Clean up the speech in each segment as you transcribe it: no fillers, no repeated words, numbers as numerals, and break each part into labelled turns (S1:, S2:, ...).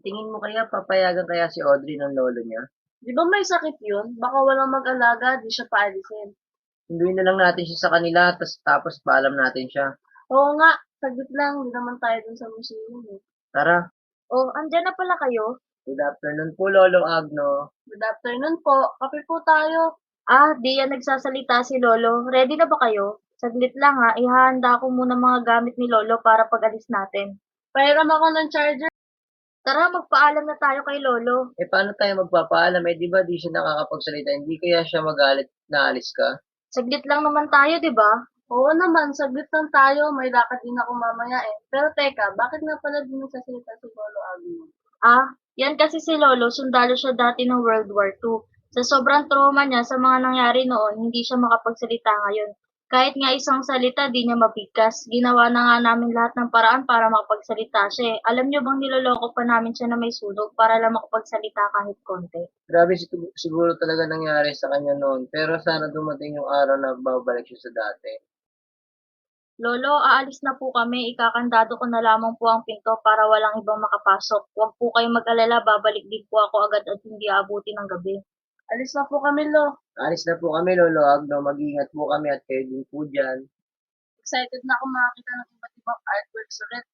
S1: tingin mo kaya papayagan kaya si Audrey ng lolo niya?
S2: Di ba may sakit yun? Baka walang mag-alaga, di siya paalisin.
S1: Sunduin na lang natin siya sa kanila, tapos paalam natin siya.
S2: Oo nga, saglit lang, hindi naman tayo dun sa museum eh.
S1: Tara,
S2: Oh, andyan na pala kayo?
S1: good afternoon po, Lolo Agno.
S2: Good afternoon po, kape po tayo. Ah, di yan nagsasalita si Lolo. Ready na ba kayo? Saglit lang ha, ihahanda ko muna mga gamit ni Lolo para pag-alis natin. Pahiram ako ng charger. Tara, magpaalam na tayo kay Lolo.
S1: Paano tayo magpapaalam? Di ba di siya nakakapagsalita? Hindi kaya siya magalit na alis ka?
S2: Saglit lang naman tayo, di ba? Oo naman, saglit lang tayo. May lakad din ako mamaya eh. Pero teka, bakit nga pala din nagsasalita si Lolo Agno? Ah, yan kasi si Lolo, sundalo siya dati ng World War II. Sa sobrang trauma niya sa mga nangyari noon, hindi siya makapagsalita ngayon. Kahit nga isang salita, di niya mabigkas. Ginawa na nga namin lahat ng paraan para makapagsalita siya eh. Alam niyo bang niloloko pa namin siya na may sunog para lang makapagsalita kahit konti?
S1: Grabe siguro talaga nangyari sa kanya noon. Pero sana dumating yung araw na babalik siya sa dati.
S2: Lolo, aalis na po kami. Ikakandado ko na lamang po ang pinto para walang ibang makapasok. Huwag po kayong mag-alala, babalik din po ako agad at hindi aabuti ng gabi. Alis na po kami, Lo.
S1: Alis na po kami, Lolo Agno. Mag-ingat po kami at kayo din po dyan.
S2: Excited na ako makakita ng iba't ibang artworks ulit.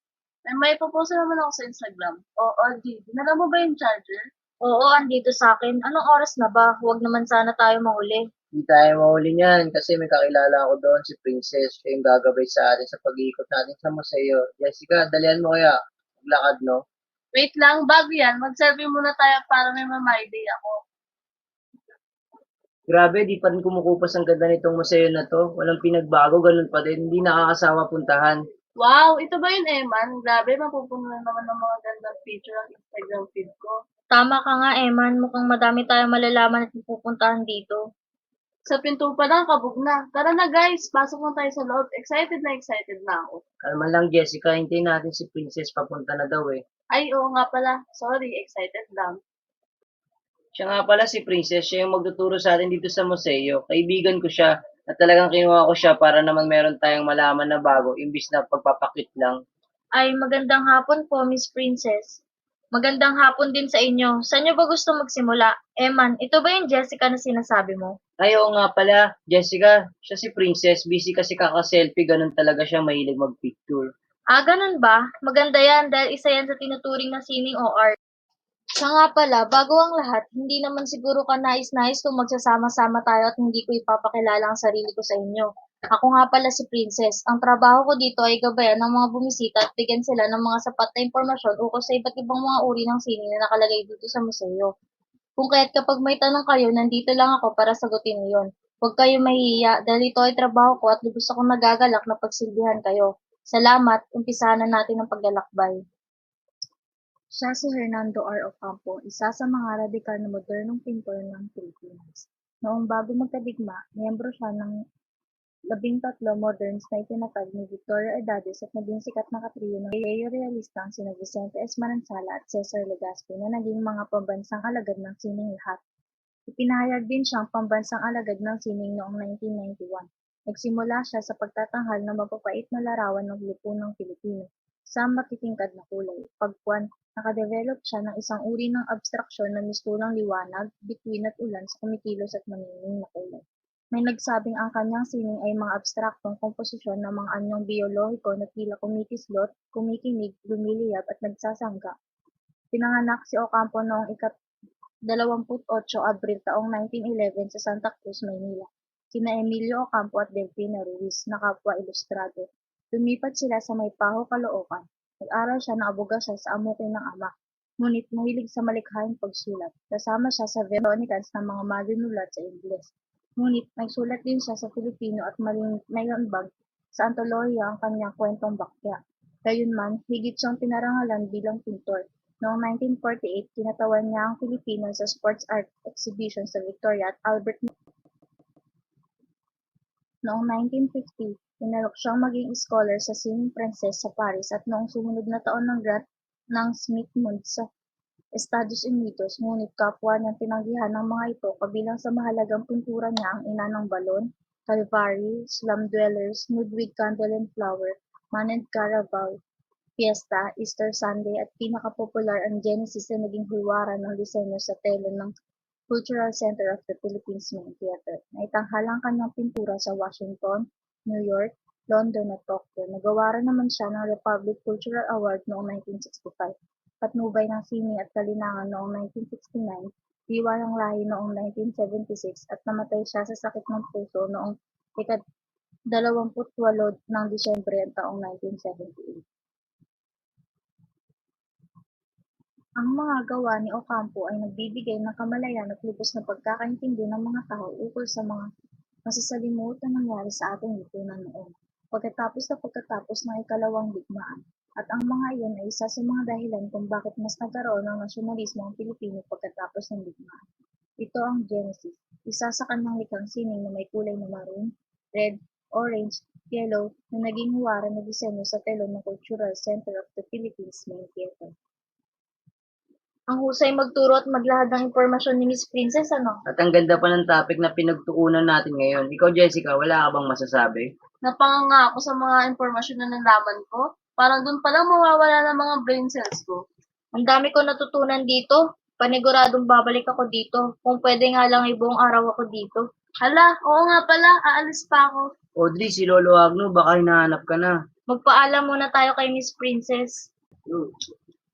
S2: May popost naman ako sa Instagram. O, OG, dinala mo ba yung charger? Oo, andito sa akin. Anong oras na ba? Huwag naman sana tayo mahuli.
S1: Hindi tayo mahuli niyan kasi may kakilala ako doon, si Princess. Siya yung gagabay sa atin sa pag-iikot natin sa museo. Jessica, dalian mo kaya. Maglakad, no?
S2: Wait lang, bago yan, mag-survey muna tayo para may mama-idea ako.
S1: Grabe, di pa rin kumukupas ang ganda nitong museo na to. Walang pinagbago, ganun pa din. Hindi nakakasawa puntahan.
S2: Wow, ito ba yun, Eman? Grabe, mapupuno na naman ng mga gandang picture ang Instagram feed ko. Tama ka nga, Eman. Mukhang madami tayong malalaman at pupuntahan dito. Sa pinto pa lang, kabog na. Tara na guys, pasok na tayo sa loob. Excited na ako.
S1: Kalma lang, Jessica. Hintayin natin si Princess. Papunta na daw eh.
S2: Ay, oo nga pala. Sorry, excited lang.
S1: Siya nga pala si Princess. Siya yung magtuturo sa atin dito sa museo. Kaibigan ko siya. At talagang kinuha ko siya para naman meron tayong malaman na bago. Imbis na pagpapakit lang.
S2: Ay, magandang hapon po, Miss Princess. Magandang hapon din sa inyo. Saan niyo ba gusto magsimula? Eman, ito ba yung Jessica na sinasabi mo?
S1: Ay, oo nga pala. Jessica, siya si Princess. Busy kasi kaka-selfie. Ganun talaga siya. Mahilig mag-picture.
S2: Ah, ganun ba? Maganda yan dahil isa yan sa tinuturing na sining o art. Siya nga pala, bago ang lahat, hindi naman siguro ka nais-nais kung magsasama-sama tayo at hindi ko ipapakilala ang sarili ko sa inyo. Ako nga pala si Princess. Ang trabaho ko dito ay gabayan ng mga bumisita at bigyan sila ng mga sapat na impormasyon ukol sa iba't ibang mga uri ng sining na nakalagay dito sa museo. Kung kaya't kapag may tanong kayo, nandito lang ako para sagutin niyon. Huwag kayong mahihiya dahil ito ay trabaho ko at lubos akong nagagalak na pagsilbihan kayo. Salamat, umpisahan na natin ang paglalakbay. Siya si Hernando R. Ocampo, isa sa mga radikal na modernong pintor ng Pilipinas. Noong bago magkadigma, miyembro siya ng 13 moderns na itinatag ni Victoria Edades at naging sikat na katrio ng realistang sina Vicente S. Manansala at Cesar Legazpi na naging mga pambansang alagad ng sining lahat. Ipinahayag din siyang pambansang alagad ng sining noong 1991. Nagsimula siya sa pagtatanghal ng mapapait na larawan ng lipunang Pilipino sa matitingkad na kulay. Pagpuan, nakadevelop siya ng isang uri ng abstraksyon na mistulang liwanag, bituin at ulan sa kumikilos at naningning na kulay. May nagsabing ang kanyang sining ay mga abstraktong komposisyon ng mga anyong biolohiko na tila kumikislot, kumikinig, lumiliyab at nagsasangga. Pinanganak si Ocampo noong 28 Abril taong 1911 sa Santa Cruz, Maynila. Sina Emilio Ocampo at Delfina Ruiz na kapwa ilustrado. Lumipat sila sa Maypaho, Caloocan. Nag-aral siya ng abogasya sa amukin ng ama. Ngunit mahilig sa malikhaing pagsulat. Kasama siya sa Veronicans ng mga manunulat sa Ingles. Ngunit nagsulat din siya sa Filipino at mayambag sa antolohiya ang kanyang kwentong bakya. Gayunman, higit siyang pinarangalan bilang pintor. Noong 1948, kinatawan niya ang Pilipinas sa sports art exhibition sa Victoria at Albert. Noong 1950, inalok siyang maging scholar sa Sining Pranses sa Paris at noong sumunod na taon ng grant ng Smith-Mundt sa Estados Unidos, ngunit kapwa niyang tinanggihan ng mga ito kabilang sa mahalagang pintura niya ang Ina ng Balon, Calvary, Slum Dwellers, Nude with Candle and Flower, Man and Carabao, Fiesta, Easter Sunday at pinakapopular ang Genesis na naging hulwaran ng disenyo sa telo ng Cultural Center of the Philippines Main Theater. Naitanghala ang kanyang pintura sa Washington, New York, London at Tokyo. Nagawa rin naman siya ng Republic Cultural Award noong 1965, patnubay ng sine at kalinangan noong 1969, diwa ng lahi noong 1976 at namatay siya sa sakit ng puso noong ika-28 ng Disyembre taong 1978. Ang mga gawa ni Ocampo ay nagbibigay ng kamalayan at lubos na pagkakaintindi ng mga tao ukol sa mga masasalimuot na nangyari sa ating lipunan noon, pagkatapos ng ikalawang digmaan, at ang mga iyon ay isa sa mga dahilan kung bakit mas nagkaroon ng nasyonalismo ang Pilipino pagkatapos ng digmaan. Ito ang Genesis, isa sa kanyang likhang sining na may kulay na maroon, red, orange, yellow na naging huwaran na disenyo sa telon ng Cultural Center of the Philippines Main Theater. Ang husay magturo at maglahad ng impormasyon ni Miss Princess, ano?
S1: At ang ganda pa ng topic na pinagtuunan natin ngayon. Ikaw, Jessica, wala ka bang masasabi?
S3: Napanganga ako sa mga impormasyon na nalaman ko. Parang dun palang mawawala ng mga brain cells ko.
S2: Ang dami ko natutunan dito. Paniguradong babalik ako dito. Kung pwede nga lang buong araw ako dito.
S3: Hala, oo nga pala, aalis pa ako.
S1: Audrey, si Lolo Agno, baka hinahanap ka na.
S2: Magpaalam muna tayo kay Miss Princess.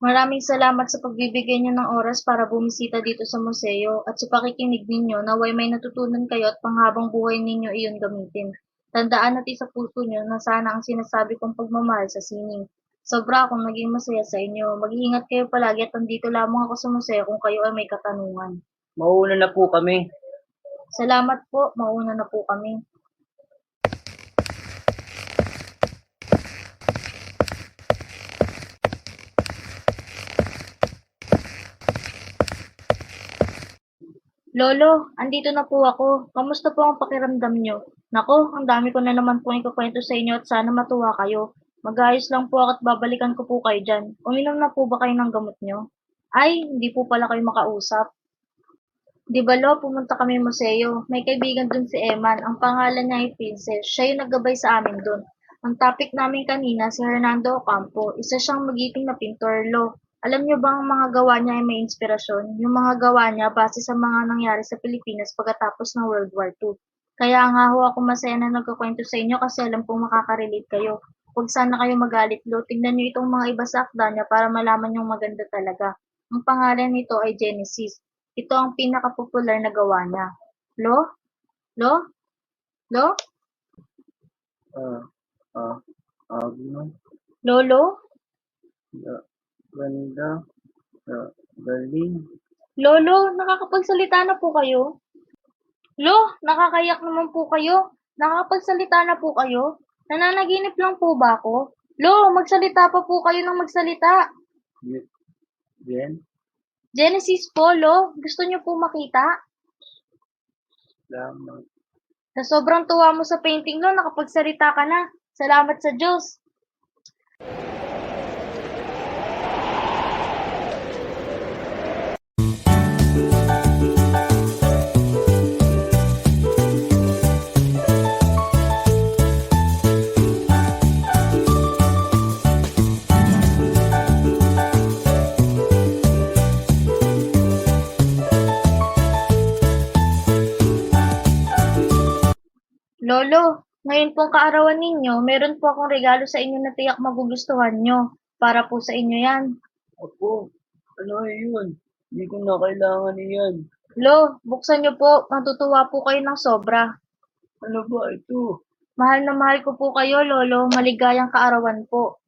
S2: Maraming salamat sa pagbibigay niyo ng oras para bumisita dito sa museo at sa pakikinig ninyo naway may natutunan kayo at panghabang buhay ninyo iyon gamitin. Tandaan natin sa puso niyo na sana ang sinasabi kong pagmamahal sa sining. Sobra akong naging masaya sa inyo. Mag-iingat kayo palagi at nandito lamang ako sa museo kung kayo ay may katanungan.
S1: Mauuna na po kami.
S2: Salamat po, mauna na po kami. Lolo, andito na po ako. Kamusta po ang pakiramdam niyo? Nako, ang dami ko na naman po ikukwento sa inyo at sana matuwa kayo. Mag-ayos lang po ako at babalikan ko po kayo dyan. Uminom na po ba kayo ng gamot niyo? Ay, hindi po pala kayo makausap. Di ba lo, pumunta kami museo. May kaibigan dun si Eman. Ang pangalan niya ay Princess. Siya yung naggabay sa amin dun. Ang topic namin kanina si Hernando Ocampo. Isa siyang magiting na pintor, lo. Alam niyo ba ang mga gawa niya ay may inspirasyon? Yung mga gawa niya base sa mga nangyari sa Pilipinas pagkatapos ng World War II. Kaya nga ho ako masaya na nagkukwento sa inyo kasi alam kong makaka-relate kayo. Huwag sana kayo magalit, lo. Tingnan niyo itong mga iba sa akda niya para malaman yung maganda talaga. Ang pangalan nito ay Genesis. Ito ang pinakapopular na gawa niya. Lo? Lo? Lo?
S1: Agno,
S2: Lolo?
S1: ganda, galing.
S2: Lolo, nakakapagsalita na po kayo? Lo, nakakayak naman po kayo. Nakakapagsalita na po kayo? Nananaginip lang po ba ako? Lo, magsalita pa po kayo ng magsalita.
S1: Jen,
S2: Genesis po, Lo. Gusto niyo po makita?
S1: salamat.
S2: Sa sobrang tuwa mo sa painting, Lo, nakapagsalita ka na. Salamat sa Diyos. Lolo, ngayon pong kaarawan ninyo, meron po akong regalo sa inyo na tiyak magugustuhan nyo. Para po sa inyo yan.
S1: Opo, ano yun? Hindi ko na kailangan yan.
S2: Lo, buksan nyo po. Matutuwa po kayo ng sobra.
S1: Ano ba ito?
S2: Mahal na mahal ko po kayo, Lolo. Maligayang kaarawan po.